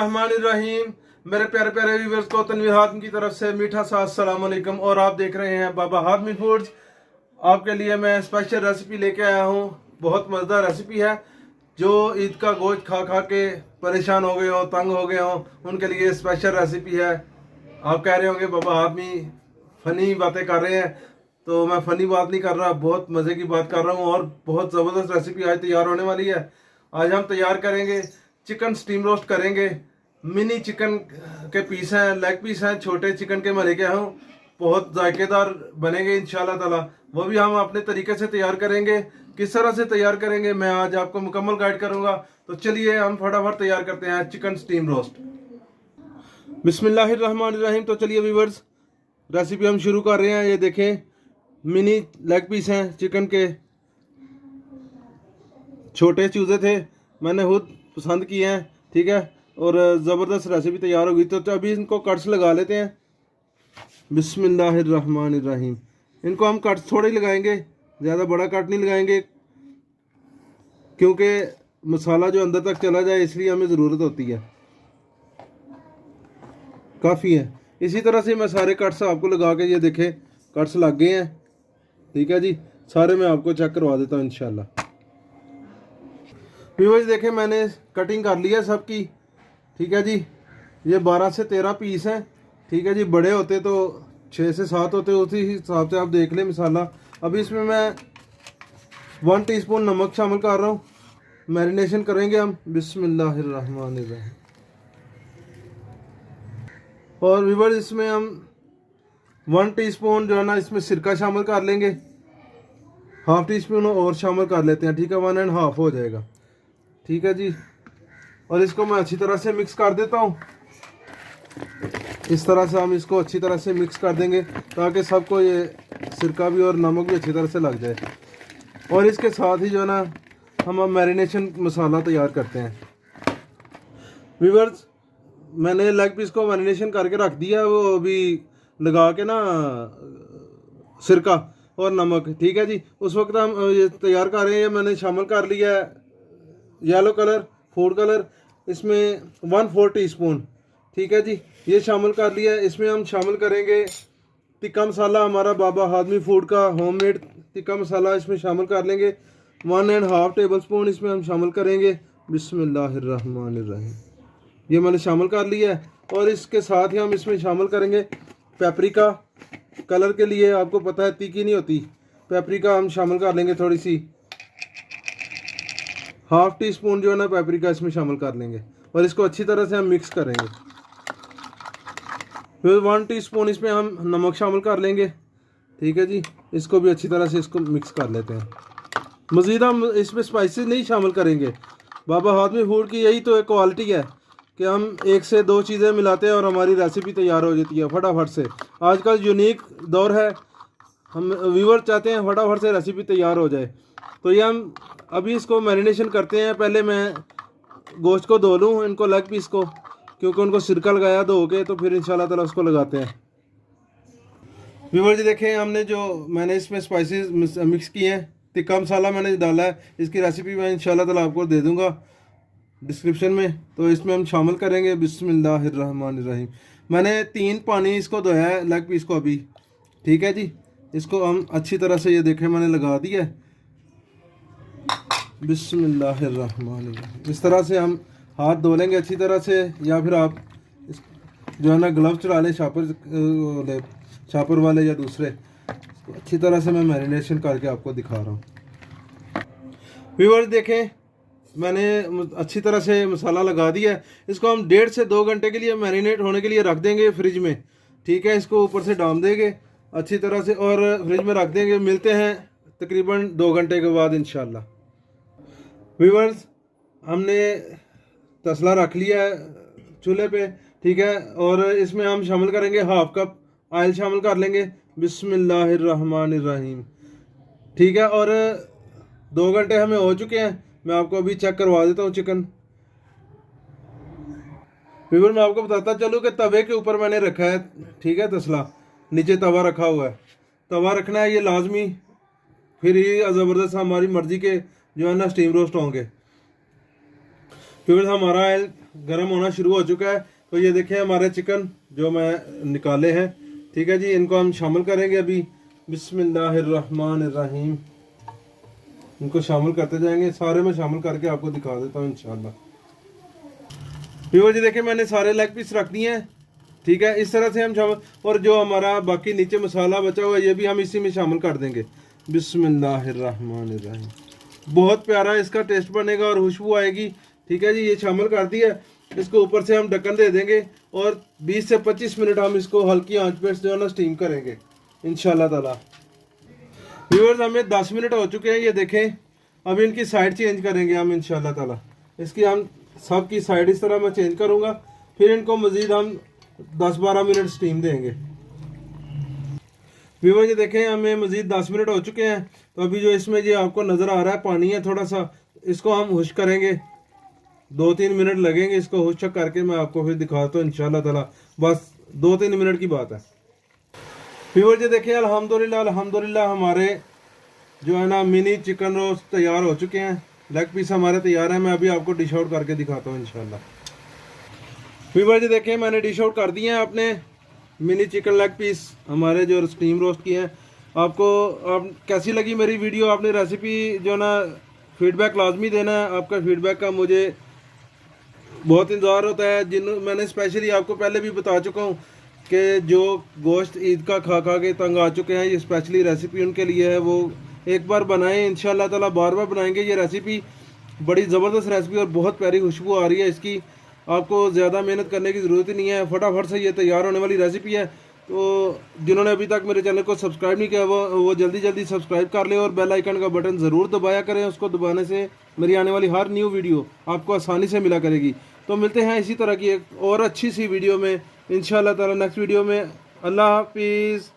बिस्मिल्लाहिर्रहमानिर्रहीम। मेरे प्यारे प्यारे व्यूअर्स को तनवीर हातिम की तरफ से मीठा सा अस्सलाम वालेकुम। और आप देख रहे हैं बाबा हातिमी फूड्स। आपके लिए मैं स्पेशल रेसिपी लेके आया हूँ। बहुत मज़ेदार रेसिपी है। जो ईद का गोश्त खा खा के परेशान हो गए हो, तंग हो गए हो, उनके लिए स्पेशल रेसिपी है। आप कह रहे होंगे बाबा हातिमी फ़नी बातें कर रहे हैं, तो मैं फ़नी बात नहीं कर रहा, बहुत मज़े की बात कर रहा हूँ। और बहुत ज़बरदस्त रेसिपी आज तैयार होने वाली है। आज हम तैयार करेंगे चिकन स्टीम रोस्ट करेंगे। मिनी चिकन के पीस हैं, लेग पीस हैं, छोटे चिकन के मैं लेके आया हूँ। बहुत जायकेदार बनेंगे इंशाल्लाह ताला। वो भी हम अपने तरीके से तैयार करेंगे। किस तरह से तैयार करेंगे मैं आज आपको मुकम्मल गाइड करूँगा। तो चलिए हम फटाफट तैयार करते हैं चिकन स्टीम रोस्ट। बिस्मिल्लाहिर्रहमानिर्रहीम। तो चलिए व्यूअर्स, रेसिपी हम शुरू कर रहे हैं। ये देखें, मिनी लेग पीस हैं चिकन के, छोटे चूजे थे, मैंने खुद पसंद किए हैं, ठीक है। और ज़बरदस्त रेसिपी तैयार हो गई। तो अभी इनको कट्स लगा लेते हैं। बिस्मिल्लाहिर्रहमानिर्रहीम। इनको हम कट्स थोड़े ही लगाएंगे, ज़्यादा बड़ा कट नहीं लगाएंगे, क्योंकि मसाला जो अंदर तक चला जाए इसलिए हमें ज़रूरत होती है। काफ़ी है। इसी तरह से मैं सारे कट्स आपको लगा के, ये देखें कट्स लग गए हैं, ठीक है जी। सारे मैं आपको चेक करवा देता हूँ इंशाल्लाह। व्यूअर्स देखें, मैंने कटिंग कर ली है सबकी, ठीक है जी। ये 12 से 13 पीस हैं, ठीक है जी। बड़े होते तो 6 से 7 होते, उसी हिसाब से आप देख लें मसाला। अभी इसमें मैं 1 टीस्पून नमक शामिल कर रहा हूँ। मैरिनेशन करेंगे हम। बिस्मिल्लाहिर्रहमानिर्रहीम। और व्यूअर्स इसमें हम 1 टीस्पून जो है ना, इसमें सिरका शामिल कर लेंगे। हाफ टी स्पून और शामिल कर लेते हैं, ठीक है। 1.5 हो जाएगा, ठीक है जी। और इसको मैं अच्छी तरह से मिक्स कर देता हूँ। इस तरह से हम इसको अच्छी तरह से मिक्स कर देंगे ताकि सबको ये सिरका भी और नमक भी अच्छी तरह से लग जाए। और इसके साथ ही जो है ना, हम अब मैरिनेशन मसाला तैयार करते हैं। व्यूअर्स, मैंने लेग पीस को मैरिनेशन करके रख दिया, वो अभी लगा के ना सिरका और नमक, ठीक है जी। उस वक्त हम ये तैयार कर रहे हैं। मैंने शामिल कर लिया है येलो कलर, फूड कलर, इसमें 1/4 टीस्पून, ठीक है जी। ये शामिल कर लिया है। इसमें हम शामिल करेंगे टिक्का मसाला, हमारा बाबा हातिमी फूड का होममेड टिक्का मसाला इसमें शामिल कर लेंगे। 1.5 टेबल स्पून इसमें हम शामिल करेंगे। बिस्मिल्लाहिर्रहमानिर्रहीम। ये मैंने शामिल कर लिया है। और इसके साथ ही हम इसमें शामिल करेंगे पेपरिका। कलर के लिए, आपको पता है तीखी नहीं होती, पेपरिका हम शामिल कर लेंगे थोड़ी सी। हाफ टी स्पून जो है ना पेपरिका इसमें शामिल कर लेंगे। और इसको अच्छी तरह से हम मिक्स करेंगे। फिर 1 टीस्पून इसमें हम नमक शामिल कर लेंगे, ठीक है जी। इसको भी अच्छी तरह से इसको मिक्स कर लेते हैं। मज़ीद हम इसमें स्पाइसेस नहीं शामिल करेंगे। बाबा हातिमी फूड की यही तो एक क्वालिटी है कि हम 1 से 2 चीज़ें मिलाते हैं और हमारी रेसिपी तैयार हो जाती है फटाफट से। आजकल यूनिक दौर है, हम व्यूअर चाहते हैं फटाफट से रेसिपी तैयार हो जाए। तो ये हम अभी इसको मैरिनेशन करते हैं। पहले मैं गोश्त को धो लूँ, इनको लेग पीस को, क्योंकि उनको सिरका लगाया धो के, तो फिर इंशाल्लाह ताला उसको लगाते हैं। व्यूअर जी देखें, हमने जो मैंने इसमें स्पाइसेस मिक्स किए हैं, टिक्का मसाला मैंने डाला है। इसकी रेसिपी मैं इंशाल्लाह ताला आपको दे दूँगा डिस्क्रिप्शन में। तो इसमें हम शामिल करेंगे। बिस्मिल्लाहिर्रहमानिर्रहीम। मैंने 3 पानी इसको धोया है लेग पीस को अभी, ठीक है जी। इसको हम अच्छी तरह से, ये देखें मैंने लगा दिया है। बिस्मिल्लाहिर्रहमानिर्रहीम। इस तरह से हम हाथ धो लेंगे अच्छी तरह से, या फिर आप जो है ना ग्लव्स चला लें, शापर वाले या दूसरे। अच्छी तरह से मैं मैरिनेशन करके आपको दिखा रहा हूँ। व्यूअर्स देखें, मैंने अच्छी तरह से मसाला लगा दिया है। इसको हम 1.5 से 2 घंटे के लिए मैरिनेट होने के लिए रख देंगे फ्रिज में, ठीक है। इसको ऊपर से डाल देंगे अच्छी तरह से और फ्रिज में रख देंगे। मिलते हैं तकरीबन 2 घंटे के बाद इंशाल्लाह। व्यूअर्स, हमने तसला रख लिया है चूल्हे पे, ठीक है। और इसमें हम शामिल करेंगे 1/2 कप ऑयल शामिल कर लेंगे। बिस्मिल्लाहिर्रहमानिर्रहीम, ठीक है। और 2 घंटे हमें हो चुके हैं। मैं आपको अभी चेक करवा देता हूँ चिकन। व्यूअर, मैं आपको बताता चलूँ कि तवे के ऊपर मैंने रखा है, ठीक है, तसला, नीचे तवा रखा हुआ है। तवा रखना है ये लाजमी, फिर ये ज़बरदस्त हमारी मर्ज़ी के जो है ना स्टीम रोस्ट होंगे। फिर हमारा ऑयल गर्म होना शुरू हो चुका है। तो ये देखें हमारे चिकन जो मैं निकाले हैं, ठीक है जी, इनको हम शामिल करेंगे अभी। बिस्मिल्लाहिर्रहमानिर्रहीम। इनको शामिल करते जाएंगे, सारे में शामिल करके आपको दिखा देता हूँ इंशाल्लाह। फिर जी देखें मैंने सारे लेग पीस रख दिए हैं, ठीक है। इस तरह से हम शामिल, और जो हमारा बाकी नीचे मसाला बचा हुआ है ये भी हम इसी में शामिल कर देंगे। बिस्मिल्लाहिर्रहमानिर्रहीम। बहुत प्यारा इसका टेस्ट बनेगा और खुशबू आएगी, ठीक है जी। ये शामिल कर दिया, इसको ऊपर से हम ढक्कन दे देंगे और 20 से 25 मिनट हम इसको हल्की आंच पे जो है ना स्टीम करेंगे इंशाल्लाह ताला। व्यूअर्स हमें 10 मिनट हो चुके हैं, ये देखें। अब इनकी साइड चेंज करेंगे हम इंशाल्लाह ताला। इसकी हम सब की साइड इस तरह मैं चेंज करूँगा, फिर इनको मज़ीद हम 10-12 मिनट स्टीम देंगे। व्यूअर्स ये देखें हमें मज़ीद 10 मिनट हो चुके हैं। तो अभी जो इसमें ये आपको नज़र आ रहा है पानी है थोड़ा सा, इसको हम खुश्क करेंगे। 2-3 मिनट लगेंगे इसको खुश्क करके, मैं आपको फिर दिखाता हूँ इंशाल्लाह ताला। बस 2-3 मिनट की बात है। व्यूअर्स ये देखें अल्हम्दुलिल्लाह अल्हम्दुलिल्लाह हमारे जो है ना मिनी चिकन रोस्ट तैयार हो चुके हैं। लेग पीस हमारे तैयार हैं, मैं अभी आपको डिश आउट करके दिखाता हूँ इंशाल्लाह। व्यूअर्स ये देखें मैंने डिश आउट कर दिए हैं अपने मिनी चिकन लेग पीस हमारे जो स्टीम रोस्ट किए हैं। आपको आप कैसी लगी मेरी वीडियो, आपने रेसिपी जो ना फीडबैक लाजमी देना है। आपका फीडबैक का मुझे बहुत इंतज़ार होता है। मैंने स्पेशली आपको पहले भी बता चुका हूँ कि जो गोश्त ईद का खा खा के तंग आ चुके हैं, ये स्पेशली रेसिपी उनके लिए है। वो एक बार बनाएं, इंशाल्लाह ताला बार बार बनाएंगे। ये रेसिपी बड़ी ज़बरदस्त रेसिपी और बहुत प्यारी खुशबू आ रही है इसकी। आपको ज़्यादा मेहनत करने की ज़रूरत ही नहीं है, फटाफट से ये तैयार होने वाली रेसिपी है। तो जिन्होंने अभी तक मेरे चैनल को सब्सक्राइब नहीं किया वो जल्दी जल्दी सब्सक्राइब कर ले और बेल आइकन का बटन ज़रूर दबाया करें। उसको दबाने से मेरी आने वाली हर न्यू वीडियो आपको आसानी से मिला करेगी। तो मिलते हैं इसी तरह की एक और अच्छी सी वीडियो में इंशाल्लाह ताला नेक्स्ट वीडियो में। अल्लाह हाफिज़।